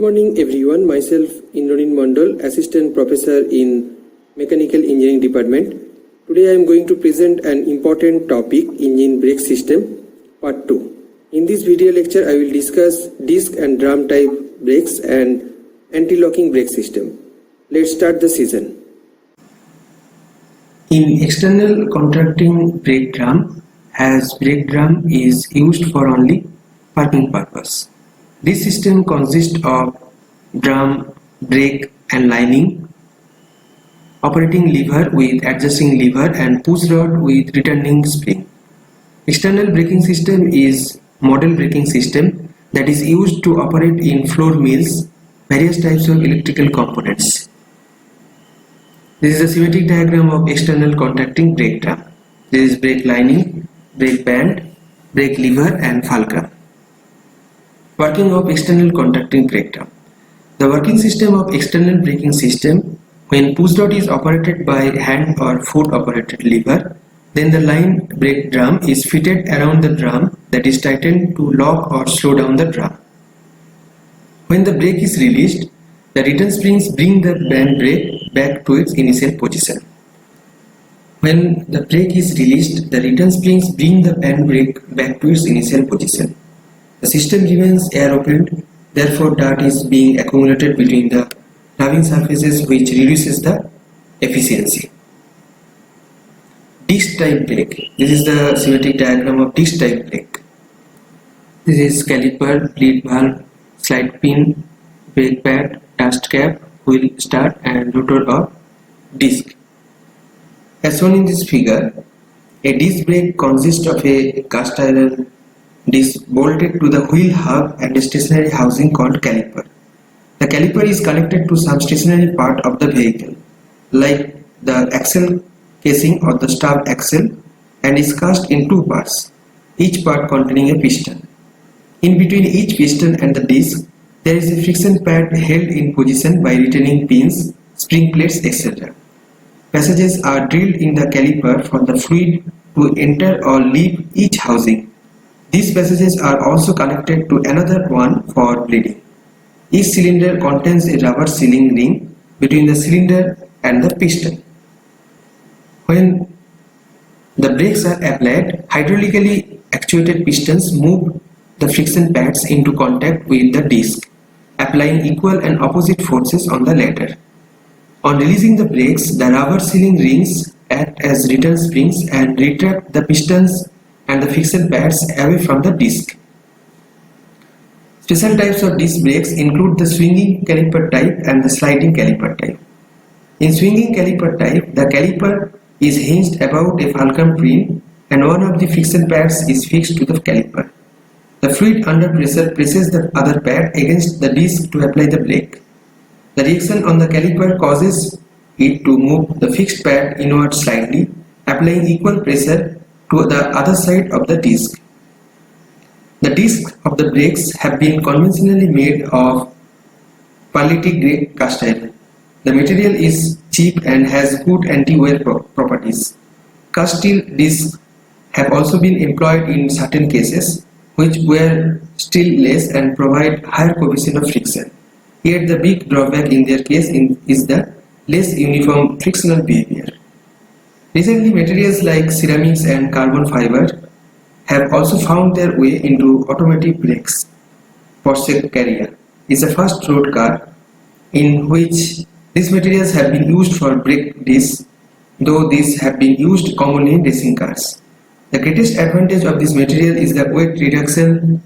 morning everyone, myself Indranil Mandal, Assistant Professor in Mechanical Engineering Department. Today I am going to present an important topic, Engine Brake System, Part 2. In this video lecture I will discuss disc and drum type brakes and anti-locking brake system. Let's start the session. In external contracting brake drum, as brake drum is used for only parking purpose. This system consists of drum, brake and lining, operating lever with adjusting lever and push rod with returning spring. External braking system is model braking system that is used to operate in floor mills, various types of electrical components. This is a schematic diagram of external contracting brake drum. This is brake lining, brake band, brake lever and fulcrum. Working of external contracting brake drum. The working system of external braking system, when push rod is operated by hand or foot operated lever, then the line brake drum is fitted around the drum that is tightened to lock or slow down the drum. When the brake is released, the return springs bring the band brake back to its initial position. When the brake is released, the return springs bring the band brake back to its initial position. The system remains air-opened, therefore dirt is being accumulated between the driving surfaces, which reduces the efficiency. Disc type brake. This is the schematic diagram of disc type brake. This is caliper, bleed valve, slide pin, brake pad, dust cap, wheel start and rotor of disc. As shown in this figure, a disc brake consists of a cast iron disc bolted to the wheel hub and a stationary housing called caliper. The caliper is connected to some stationary part of the vehicle, like the axle casing or the stub axle, and is cast in two parts, each part containing a piston. In between each piston and the disc, there is a friction pad held in position by retaining pins, spring plates, etc. Passages are drilled in the caliper for the fluid to enter or leave each housing. These passages are also connected to another one for bleeding. Each cylinder contains a rubber sealing ring between the cylinder and the piston. When the brakes are applied, hydraulically actuated pistons move the friction pads into contact with the disc, applying equal and opposite forces on the latter. On releasing the brakes, the rubber sealing rings act as return springs and retract the pistons and the friction pads away from the disc. Special types of disc brakes include the swinging caliper type and the sliding caliper type. In swinging caliper type, the caliper is hinged about a fulcrum pin and one of the friction pads is fixed to the caliper. The fluid under pressure presses the other pad against the disc to apply the brake. The reaction on the caliper causes it to move the fixed pad inward slightly, applying equal pressure to the other side of the disc. The discs of the brakes have been conventionally made of pearlite grey cast iron. The material is cheap and has good anti-wear properties. Cast steel discs have also been employed in certain cases, which wear steel less and provide higher coefficient of friction. Yet the big drawback in their case is the less uniform frictional behavior. Recently, materials like ceramics and carbon fiber have also found their way into automotive brakes. Porsche Carrera is a first road car in which these materials have been used for brake discs, though these have been used commonly in racing cars. The greatest advantage of this material is the weight reduction,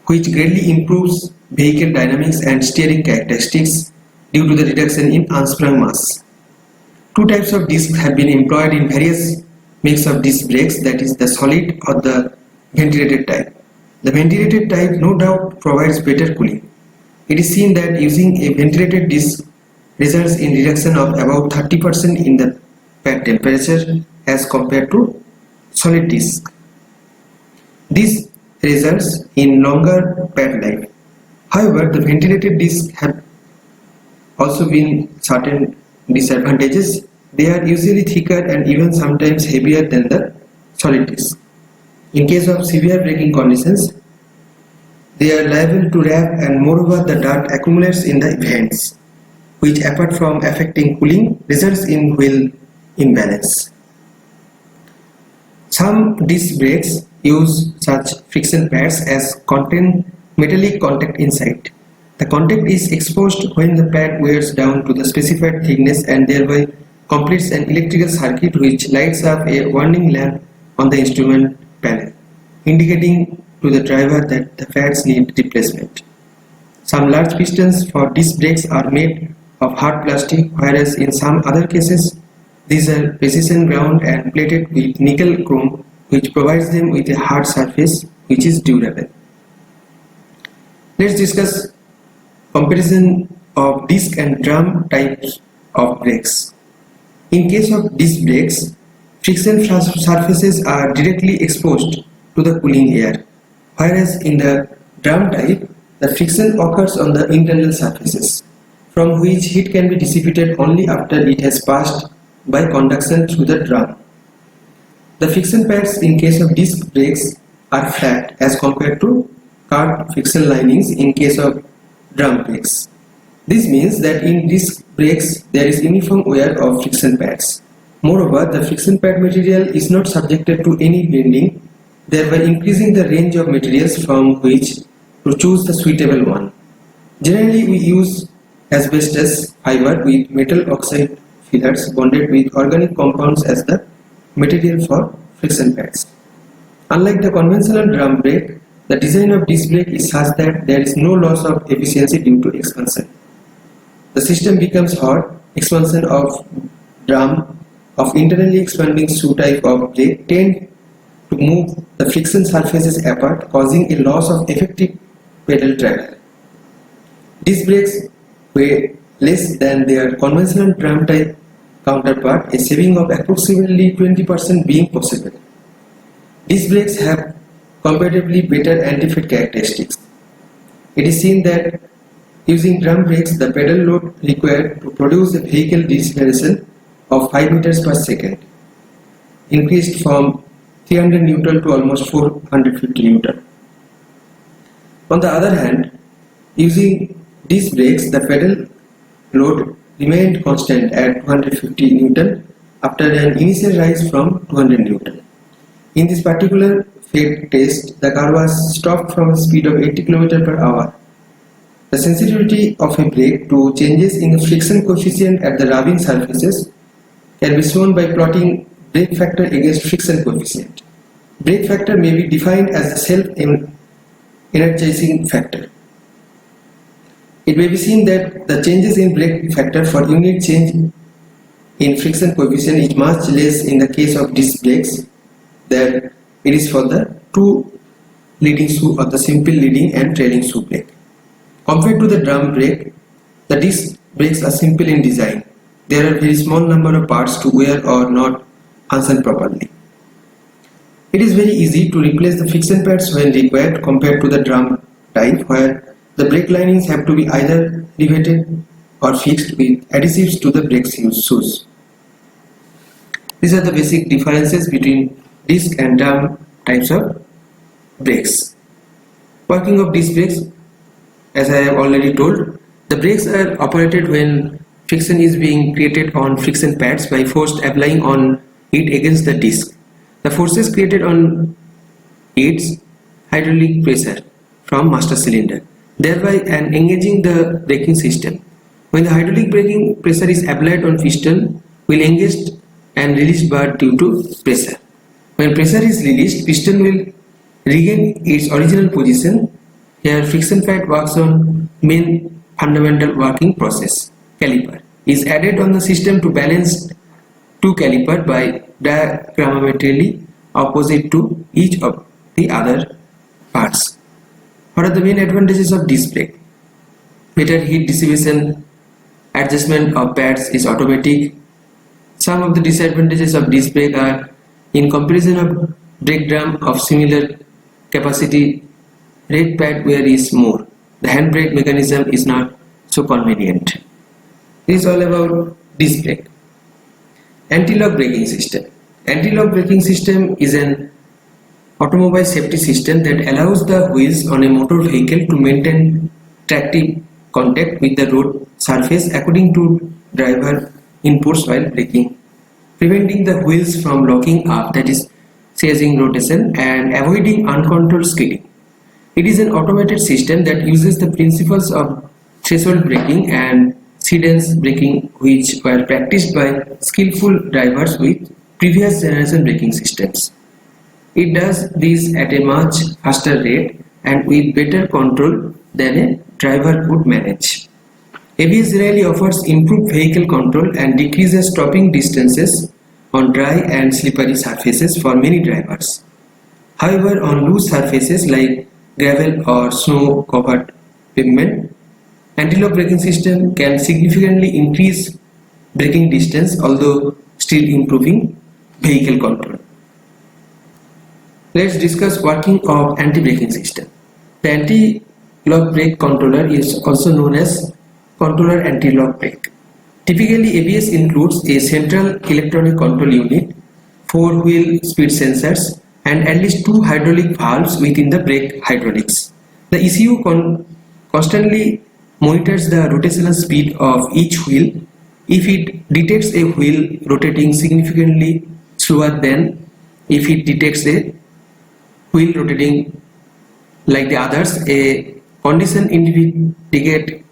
which greatly improves vehicle dynamics and steering characteristics due to the reduction in unsprung mass. Two types of discs have been employed in various mix of disc brakes, that is the solid or the ventilated type. The ventilated type no doubt provides better cooling. It is seen that using a ventilated disc results in reduction of about 30% in the pad temperature as compared to solid disc. This results in longer pad life. However, the ventilated discs have also been certain disadvantages. They are usually thicker and even sometimes heavier than the solid disc. In case of severe braking conditions, they are liable to wrap, and moreover the dirt accumulates in the vents, which apart from affecting cooling results in wheel imbalance. Some disc brakes use such friction pads as contain metallic contact inside. The contact is exposed when the pad wears down to the specified thickness and thereby completes an electrical circuit which lights up a warning lamp on the instrument panel, indicating to the driver that the pads need replacement. Some large pistons for disc brakes are made of hard plastic, whereas in some other cases these are precision ground and plated with nickel chrome, which provides them with a hard surface which is durable. Let's discuss comparison of disc and drum types of brakes. In case of disc brakes, friction surfaces are directly exposed to the cooling air, whereas in the drum type, the friction occurs on the internal surfaces, from which heat can be dissipated only after it has passed by conduction through the drum. The friction pads in case of disc brakes are flat as compared to curved friction linings in case of drum brakes. This means that in disc brakes there is uniform wear of friction pads. Moreover, the friction pad material is not subjected to any bending, thereby increasing the range of materials from which to choose the suitable one. Generally, we use asbestos fiber with metal oxide fillers bonded with organic compounds as the material for friction pads. Unlike the conventional drum brake, the design of disc brake is such that there is no loss of efficiency due to expansion. The system becomes hot. Expansion of drum of internally expanding shoe type of brake tend to move the friction surfaces apart, causing a loss of effective pedal travel. Disc brakes weigh less than their conventional drum type counterpart, a saving of approximately 20% being possible. Disc brakes have comparatively better anti-fade characteristics. It is seen that using drum brakes, the pedal load required to produce a vehicle deceleration of 5 meters per second increased from 300 Newton to almost 450 Newton. On the other hand, using disc brakes, the pedal load remained constant at 250 Newton after an initial rise from 200 Newton. In this particular fade test, the car was stopped from a speed of 80 km per hour. The sensitivity of a brake to changes in the friction coefficient at the rubbing surfaces can be shown by plotting brake factor against friction coefficient. Brake factor may be defined as the self-energizing factor. It may be seen that the changes in brake factor for unit change in friction coefficient is much less in the case of disc brakes than it is for the two leading shoe or the simple leading and trailing shoe brake. Compared to the drum brake, the disc brakes are simple in design. There are very small number of parts to wear or not function properly. It is very easy to replace the friction pads when required compared to the drum type, where the brake linings have to be either riveted or fixed with adhesives to the brake shoes. These are the basic differences between disc and drum types of brakes. Working of disc brakes, as I have already told, the brakes are operated when friction is being created on friction pads by force applying on it against the disc. The forces created on its hydraulic pressure from master cylinder, thereby engaging the braking system. When the hydraulic braking pressure is applied on piston, will engage and release bar due to pressure. When pressure is released, piston will regain its original position. Here friction pad works on main fundamental working process. Caliper is added on the system to balance two caliper by diagrammatically opposite to each of the other parts. What are the main advantages of disc brake? Better heat dissipation, adjustment of pads is automatic. Some of the disadvantages of disc brake are in comparison of brake drum of similar capacity, rate pad wear is more. The handbrake mechanism is not so convenient. This is all about disc brake. Anti-lock braking system. Anti-lock braking system is an automobile safety system that allows the wheels on a motor vehicle to maintain tractive contact with the road surface according to driver inputs while braking, preventing the wheels from locking up, that is ceasing rotation, and avoiding uncontrolled skidding. It is an automated system that uses the principles of threshold braking and sequence braking, which were practiced by skillful drivers with previous generation braking systems. It does this at a much faster rate and with better control than a driver could manage. ABS really offers improved vehicle control and decreases stopping distances on dry and slippery surfaces for many drivers. However, on loose surfaces like gravel or snow-covered pavement, anti-lock braking system can significantly increase braking distance, although still improving vehicle control. Let's discuss working of anti-braking system. The anti-lock brake controller is also known as controller anti-lock brake. Typically, ABS includes a central electronic control unit, 4-wheel speed sensors, and at least 2 hydraulic valves within the brake hydraulics. The ECU constantly monitors the rotational speed of each wheel. If it detects a wheel rotating significantly slower than if it detects a wheel rotating like the others, a condition indicate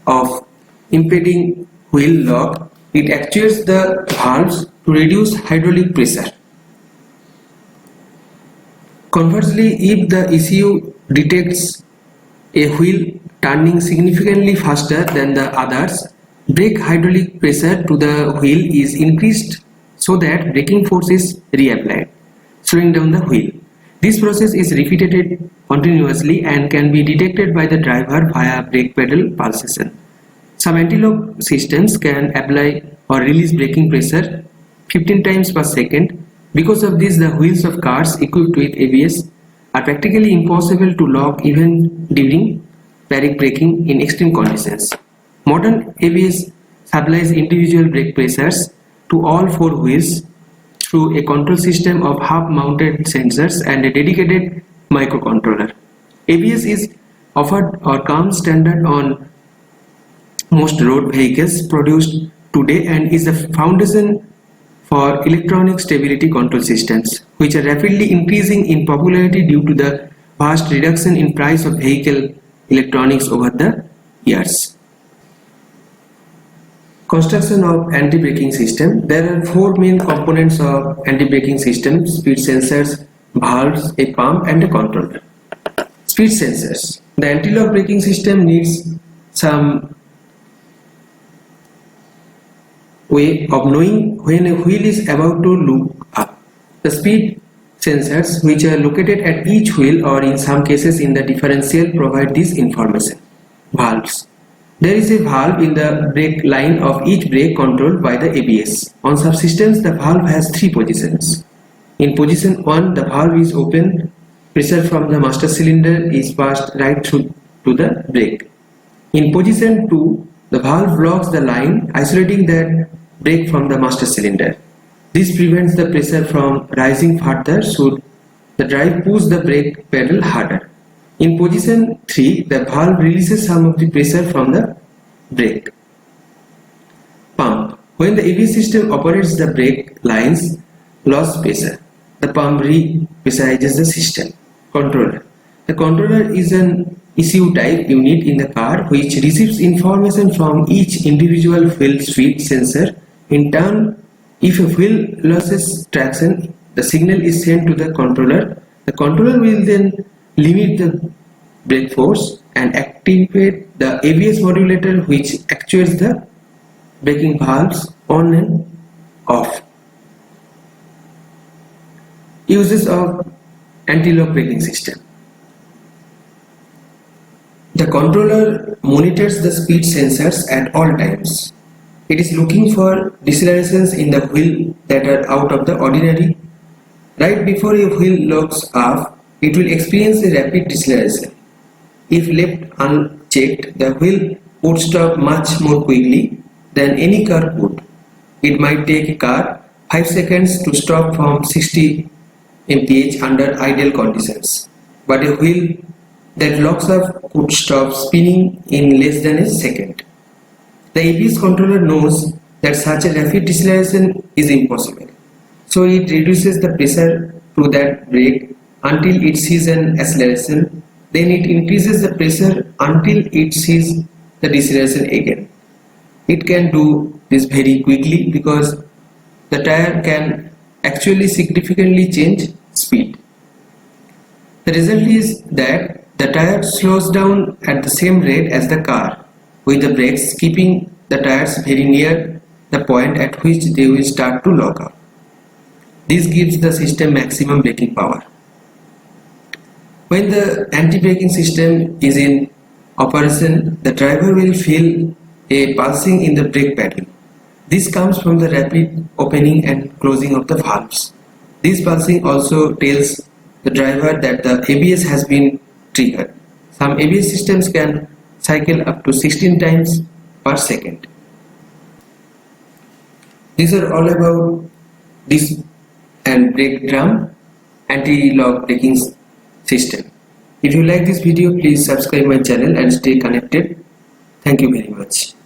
of impeding wheel lock, it actuates the valves to reduce hydraulic pressure. Conversely, if the ECU detects a wheel turning significantly faster than the others, brake hydraulic pressure to the wheel is increased so that braking force is reapplied, slowing down the wheel. This process is repeated continuously and can be detected by the driver via brake pedal pulsation. Some anti-lock systems can apply or release braking pressure 15 times per second. Because of this, the wheels of cars equipped with ABS are practically impossible to lock even during parallel braking in extreme conditions. Modern ABS supplies individual brake pressures to all 4 wheels through a control system of half-mounted sensors and a dedicated microcontroller. ABS is offered or comes standard on most road vehicles produced today and is the foundation for electronic stability control systems, which are rapidly increasing in popularity due to the vast reduction in price of vehicle electronics over the years. Construction of anti-braking system. There are 4 main components of anti-braking system: speed sensors, valves, a pump, and a controller. Speed sensors. The anti-lock braking system needs some way of knowing when a wheel is about to look up. The speed sensors, which are located at each wheel or in some cases in the differential, provide this information. Valves. There is a valve in the brake line of each brake controlled by the ABS. On subsystems, the valve has 3 positions. In position 1, the valve is open. Pressure from the master cylinder is passed right through to the brake. In position 2, the valve blocks the line, isolating that brake from the master cylinder. This prevents the pressure from rising further should the drive push the brake pedal harder. In position 3, the valve releases some of the pressure from the brake. Pump. When the ABS system operates the brake lines, loss pressure. The pump repressurizes the system. Controller. The controller is an ECU type unit in the car which receives information from each individual wheel speed sensor. In turn, if a wheel loses traction, the signal is sent to the controller. The controller will then limit the brake force and activate the ABS modulator, which actuates the braking valves on and off. Uses of anti-lock braking system. The controller monitors the speed sensors at all times. It is looking for decelerations in the wheel that are out of the ordinary. Right before a wheel locks up, it will experience a rapid deceleration. If left unchecked, the wheel would stop much more quickly than any car would. It might take a car 5 seconds to stop from 60 mph under ideal conditions, but a wheel that locks up could stop spinning in less than a second. The ABS controller knows that such a rapid deceleration is impossible, so it reduces the pressure to that brake until it sees an acceleration, then it increases the pressure until it sees the deceleration again. It can do this very quickly because the tire can actually significantly change speed. The result is that the tire slows down at the same rate as the car, with the brakes keeping the tires very near the point at which they will start to lock up. This gives the system maximum braking power. When the anti-braking system is in operation, the driver will feel a pulsing in the brake pedal. This comes from the rapid opening and closing of the valves. This pulsing also tells the driver that the ABS has been triggered. Some ABS systems can cycle up to 16 times per second. These are all about disc and brake drum anti-lock braking system. If you like this video, please subscribe my channel and stay connected. Thank you very much.